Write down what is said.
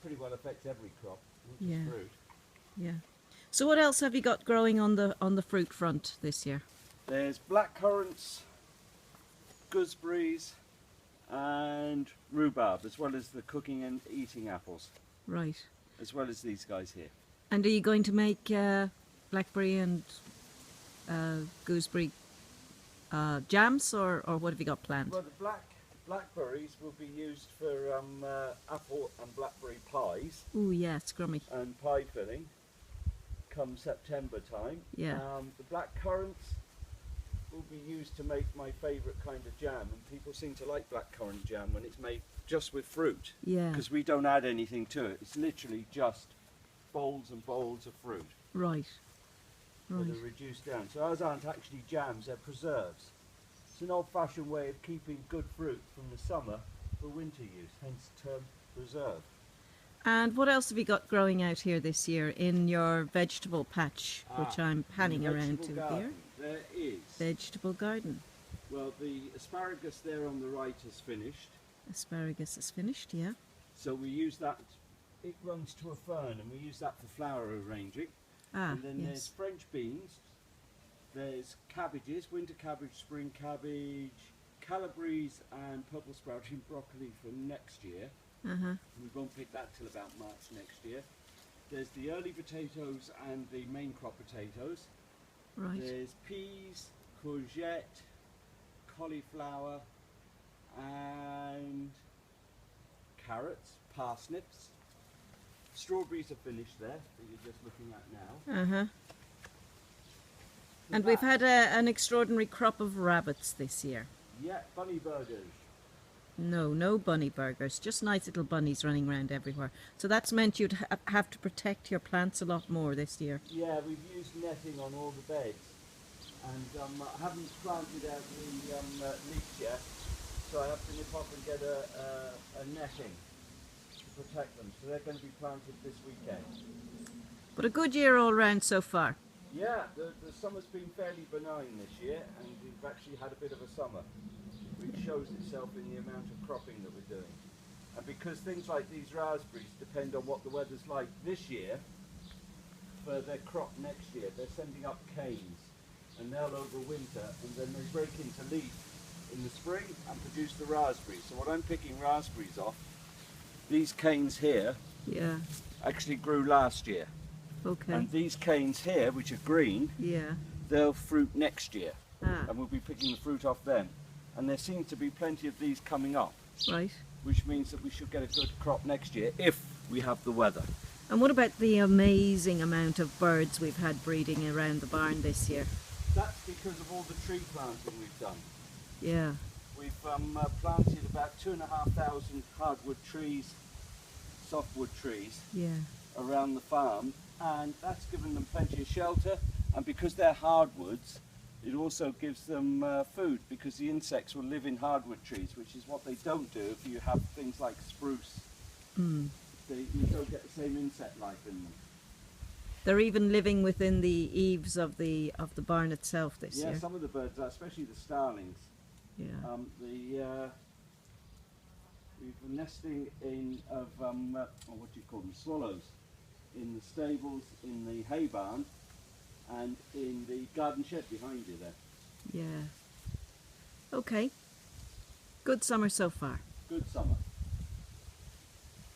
pretty well affects every crop, not Yeah. just fruit. Yeah. So what else have you got growing on the fruit front this year? There's black currants, gooseberries, and rhubarb, as well as the cooking and eating apples, Right. as well as these guys here. And are you going to make blackberry and gooseberry jams, or what have you got planned? Well, the blackberries will be used for apple and blackberry pies Oh yeah, scrummy. and pie filling come September time. Yeah. The black currants will be used to make my favourite kind of jam, and people seem to like blackcurrant jam when it's made just with fruit, Yeah. because we don't add anything to it. It's literally just bowls and bowls of fruit Right. that Right. are reduced down. So ours aren't actually jams, they're preserves. It's an old-fashioned way of keeping good fruit from the summer for winter use, hence the term preserve. And what else have you got growing out here this year in your vegetable patch, which I'm panning around to Vegetable here? garden, there is, Vegetable garden. well, the asparagus there on the right is finished, Asparagus is finished, yeah. so we use that. It runs to a fern, and we use that for flower arranging. Ah, And then there's yes. French beans, there's cabbages, winter cabbage, spring cabbage, calabrese and purple sprouting broccoli for next year. Uh-huh. We won't pick that till about March next year. There's the early potatoes and the main crop potatoes. Right. There's peas, courgette, cauliflower and carrots, parsnips. Strawberries are finished there, that you're just looking at now. Uh-huh. The And we've back- had an extraordinary crop of rabbits this year. Yeah, bunny burgers. No bunny burgers, just nice little bunnies running around everywhere. So that's meant you'd have to protect your plants a lot more this year. Yeah, we've used netting on all the beds, and I haven't planted out the leeks yet, so I have to nip up and get a netting to protect them. So they're going to be planted this weekend. But a good year all round so far. Yeah, the summer's been fairly benign this year, and we've actually had a bit of a summer, which shows itself in the amount of cropping that we're doing. And because things like these raspberries depend on what the weather's like this year, for their crop next year, they're sending up canes, and they'll overwinter, and then they break into leaf in the spring and produce the raspberries. So what I'm picking raspberries off, these canes here Yeah. actually grew last year. Okay. And these canes here, which are green, Yeah. they'll fruit next year, Ah, and we'll be picking the fruit off then. And there seems to be plenty of these coming up, right. which means that we should get a good crop next year if we have the weather. And what about the amazing amount of birds we've had breeding around the barn this year? That's because of all the tree planting we've done. Yeah. We've planted about 2,500 hardwood trees, softwood trees, Yeah. around the farm, and that's given them plenty of shelter. And because they're hardwoods, it also gives them food, because the insects will live in hardwood trees, which is what they don't do if you have things like spruce. Mm. You don't get the same insect life in them. They're even living within the eaves of the barn itself this Yeah, year. some of the birds, especially the starlings, Yeah. we've been nesting in what do you call them, swallows, in the stables, in the hay barn, and in the garden shed behind you there. Yeah. Okay. Good summer so far. Good summer.